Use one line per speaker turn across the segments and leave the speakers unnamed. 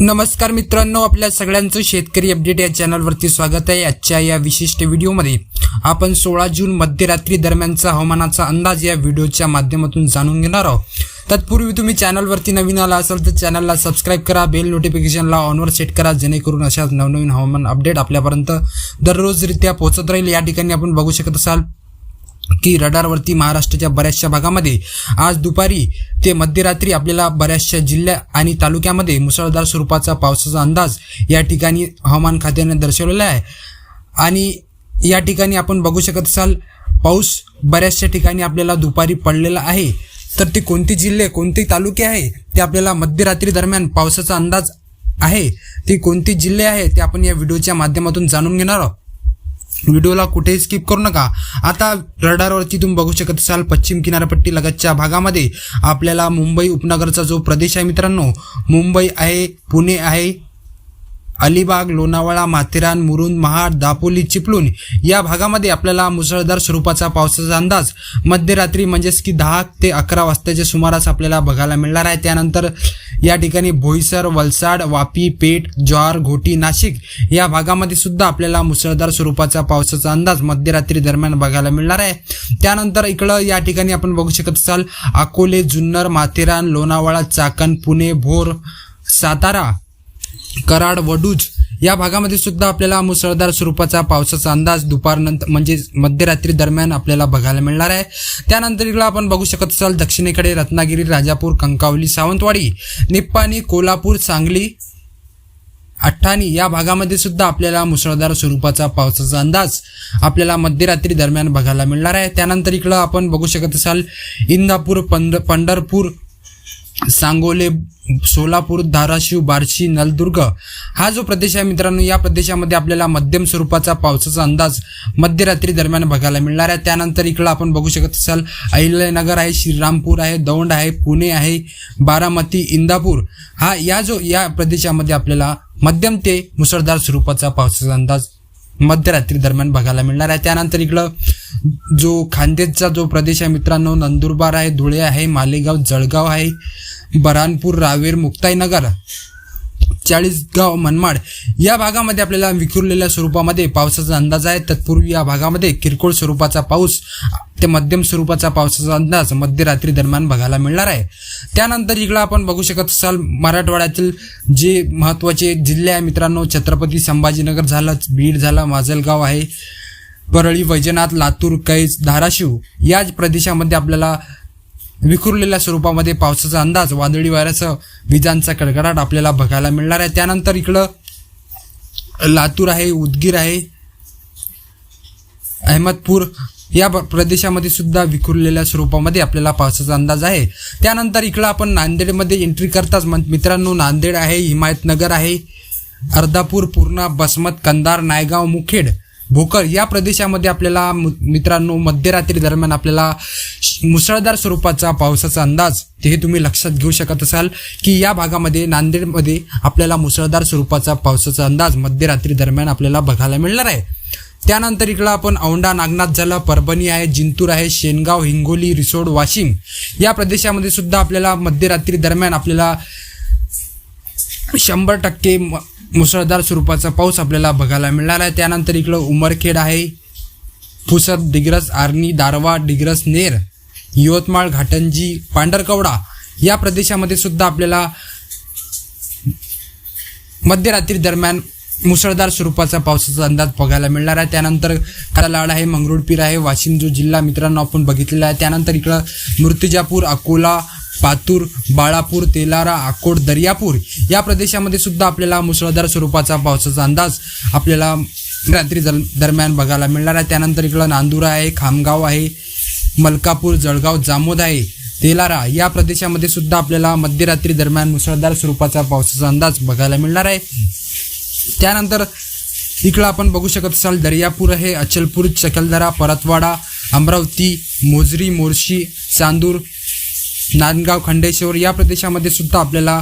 नमस्कार मित्रांनो, आपल्या सगळ्यांचं शेतकरी अपडेट या चॅनलवरती स्वागत आहे। आजच्या या विशिष्ट व्हिडिओमध्ये आपण 16 जून मध्यरात्री दरम्यानचा हवामानाचा अंदाज या व्हिडिओच्या माध्यमातून जाणून घेणार आहोत। तत्पूर्वी तुम्ही चॅनलवरती नवीन आला असाल तर चॅनलला सबस्क्राइब करा, बेल नोटिफिकेशनला ऑनवर सेट करा, जेणेकरून अशाच नवनवीन हवामान अपडेट आपल्यापर्यंत दररोजरित्या पोहोचत राहील। या ठिकाणी आपण बघू शकत असाल की रडारवरती महाराष्ट्राच्या बऱ्याचशा भागामध्ये आज दुपारी ते मध्यरात्री आपल्याला बऱ्याचशा जिल्ह्या आणि तालुक्यामध्ये मुसळधार स्वरूपाचा पावसाचा अंदाज या ठिकाणी हवामान खात्याने दर्शवलेला आहे। आणि या ठिकाणी आपण बघू शकत असाल पाऊस बऱ्याचशा ठिकाणी आपल्याला दुपारी पडलेला आहे। तर ते कोणते जिल्हे कोणते तालुके आहे ते आपल्याला मध्यरात्री दरम्यान पावसाचा अंदाज आहे ते कोणते जिल्हे आहे ते आपण या व्हिडिओच्या माध्यमातून जाणून घेणार आहोत। व्हिडिओला कुठेही स्किप करू नका। आता रडारवरती तुम्ही बघू शकत असाल पश्चिम किनारपट्टी लगतच्या भागामध्ये आपल्याला मुंबई उपनगरचा जो प्रदेश आहे मित्रांनो, मुंबई आहे, पुणे आहे, अलिबाग, लोणावळा, माथेरान, मुरुड, महाड, दापोली, चिपळूण या भागामध्ये आपल्याला मुसळधार स्वरूपाचा पावसाचा अंदाज मध्यरात्री म्हणजेच की 10 ते 11 वाजताच्या सुमारास आपल्याला बघायला मिळणार आहे। त्यानंतर या ठिकाणी बोईसर, वलसाड, वापी, पेठ, जव्हार, घोटी, नाशिक या भागामध्ये सुद्धा आपल्याला मुसळधार स्वरूपाचा पावसाचा अंदाज मध्यरात्री दरम्यान बघायला मिळणार आहे। त्यानंतर इकडं या ठिकाणी आपण बघू शकत असाल अकोले, जुन्नर, माथेरान, लोणावळा, चाकण, पुणे, भोर, सातारा, कराड, वडूज या भागामध्ये सुद्धा आपल्याला मुसळधार स्वरूपाचा पावसाचा अंदाज दुपारनंतर म्हणजे मध्यरात्री दरम्यान आपल्याला बघायला मिळणार आहे। त्यानंतर इकडे आपण बघू शकत असाल दक्षिणेकडे रत्नागिरी, राजापूर, कंकावली, सावंतवाडी, निप्पाणी, कोल्हापूर, सांगली, अठ्ठाणी या भागामध्ये सुद्धा आपल्याला मुसळधार स्वरूपाचा पावसाचा अंदाज आपल्याला मध्यरात्री दरम्यान बघायला मिळणार आहे। त्यानंतर इकडे आपण बघू शकत असाल इंदापूर, पंढरपूर, सांगोले, सोलापूर, धाराशिव, बार्शी, नलदुर्ग हा जो प्रदेश आहे मित्रांनो, या प्रदेशामध्ये आपल्याला मध्यम स्वरूपाचा पावसाचा अंदाज मध्यरात्री दरम्यान बघायला मिळणार आहे। त्यानंतर इकडे आपण बघू शकत असाल अहिल्यानगर आहे, श्रीरामपूर आहे, दौंड आहे, पुणे आहे, बारामती, इंदापूर हा या प्रदेशामध्ये आपल्याला मध्यम ते मुसळधार स्वरूपाचा पावसाचा अंदाज मध्यरात्री दरम्यान बघायला मिळणार आहे। त्यानंतर इकडं जो खानदेशचा जो प्रदेश आहे मित्रांनो, नंदुरबार आहे, धुळे आहे, मालेगाव, जळगाव आहे, बऱ्हाणपूर, रावेर, मुक्ताईनगर, चाळीसगाव, मनमाड या भागामध्ये आपल्याला विखुरलेल्या स्वरूपामध्ये पावसाचा अंदाज आहे। तत्पूर्वी या भागामध्ये किरकोळ स्वरूपाचा पाऊस ते मध्यम स्वरूपाचा पावसाचा अंदाज मध्यरात्री दरम्यान बघायला मिळणार आहे। त्यानंतर इकडे आपण बघू शकत असाल मराठवाड्यातील जे महत्त्वाचे जिल्हे आहे मित्रांनो, छत्रपती संभाजीनगर झालं, बीड झाला, माजलगाव आहे, परळी, वैजनाथ, लातूर, कैज, धाराशिव या प्रदेशामध्ये आपल्याला विखुरलेल्या स्वरूपामध्ये पावसाचा अंदाज वादळी वाऱ्यासह विजांचा कडकडाट आपल्याला बघायला मिळणार आहे। त्यानंतर इकडं लातूर आहे, उदगीर आहे, अहमदपूर या प्रदेशामध्ये सुद्धा विखुरलेल्या स्वरूपामध्ये आपल्याला पावसाचा अंदाज आहे। त्यानंतर इकडं आपण नांदेडमध्ये एंट्री करताच मित्रांनो नांदेड आहे, हिमायतनगर आहे, अर्धापूर, पूर्णा, बसमत, कंधार, नायगाव, मुखेड, भोकर या प्रदेशामध्ये आपल्याला मित्रांनो मध्यरात्री दरम्यान आपल्याला मुसळधार स्वरूपाचा पावसाचा अंदाज हे तुम्ही लक्षात घेऊ शकत असाल की या भागामध्ये नांदेडमध्ये आपल्याला मुसळधार स्वरूपाचा पावसाचा अंदाज मध्यरात्री दरम्यान आपल्याला बघायला मिळणार आहे। त्यानंतर इकडं आपण औंढा, नागनाथ झालं, परभणी आहे, जिंतूर आहे, शेनगाव, हिंगोली, रिसोड, वाशिम या प्रदेशामध्ये सुद्धा आपल्याला मध्यरात्री दरम्यान आपल्याला 100% मुसळधार स्वरूपाचा पाऊस आपल्याला बघायला मिळणार आहे। त्यानंतर इकडं उमरखेड आहे, पुसद, डिग्रस, आर्णी, दारवा, डिग्रस, नेर, यवतमाळ, घाटंजी, पांढरकवडा या प्रदेशामध्ये सुद्धा आपल्याला मध्यरात्री दरम्यान मुसळधार स्वरूपाचा पावसाचा अंदाज बघायला मिळणार आहे। त्यानंतर करालाड आहे, मंगरुळपीर आहे, वाशिम जो जिल्हा मित्रांनो आपण बघितलेला आहे। त्यानंतर इकडं मूर्तिजापूर, अकोला, पातूर, बाळापूर, तेलारा, अकोट, दर्यापूर या प्रदेशामध्ये सुद्धा आपल्याला मुसळधार स्वरूपाचा पावसाचा अंदाज आपल्याला रात्री दरम्यान बघायला मिळणार आहे। त्यानंतर इकडं नांदुरा आहे, खामगाव आहे, मलकापूर, जळगाव, जामोद आहे, तेलारा या प्रदेशामध्ये सुद्धा आपल्याला मध्यरात्री दरम्यान मुसळधार स्वरूपाचा पावसाचा अंदाज बघायला मिळणार आहे। त्यानंतर इकडं आपण बघू शकत असाल दर्यापूर आहे, अचलपूर, चिखलदरा, परतवाडा, अमरावती, मोजरी, मोर्शी, चांदूर, नांदगाव, खंडेश्वर या प्रदेशामध्ये सुद्धा आपल्याला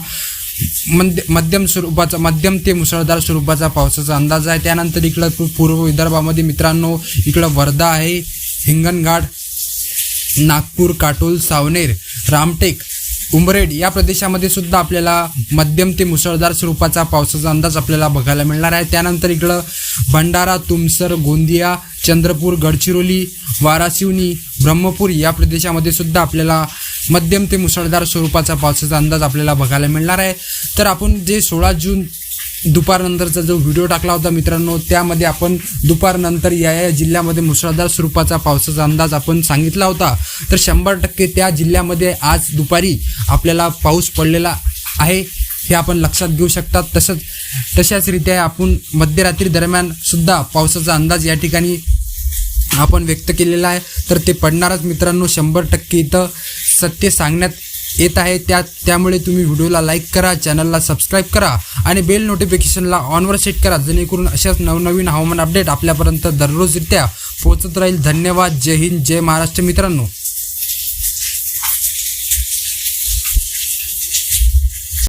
मध्यम ते मुसळधार स्वरूपाचा पावसाचा अंदाज आहे। त्यानंतर इकडं पूर्व विदर्भामध्ये मित्रांनो इकडं वर्धा आहे, हिंगणघाट, नागपूर, काटोल, सावनेर, रामटेक उमरेड या प्रदेशामध्ये सुद्धा आपल्याला मध्यम ते मुसळधार स्वरूपाचा पावसाचा अंदाज आपल्याला बघायला मिळणार आहे। त्यानंतर इकडं भंडारा, तुमसर, गोंदिया, चंद्रपूर, गडचिरोली, वाराशिवनी, ब्रह्मपूर या प्रदेशामध्ये सुद्धा आपल्याला मध्यम ते मुसळधार स्वरूपाचा पावसाचा अंदाज आपल्याला बघायला मिळणार आहे। तर आपण जे 16 जून दुपारनंतरचा जो व्हिडिओ टाकला होता मित्रांनो, त्यामध्ये आपण दुपारनंतर या जिल्ह्यामध्ये मुसळधार स्वरूपाचा पावसाचा अंदाज आपण सांगितला होता। तर 100% त्या जिल्ह्यामध्ये आज दुपारी आपल्याला पाऊस पडलेला आहे हे आपण लक्षात घेऊ शकता। तशाच रीत्या आपण मध्यरात्री दरम्यान सुद्धा पावसाचा अंदाज या ठिकाणी आपण व्यक्त केलेला आहे। तर ते पडणारच मित्रांनो, 100% इथं सत्य सांगण्यात येत आहे। त्यामुळे तुम्ही व्हिडिओला लाईक करा, चॅनलला सबस्क्राईब करा आणि बेल नोटिफिकेशनला ऑनवर सेट करा, जेणेकरून अशाच नवनवीन हवामान अपडेट आपल्यापर्यंत दररोजरित्या पोहोचत राहील। धन्यवाद। जय हिंद, जय महाराष्ट्र मित्रांनो।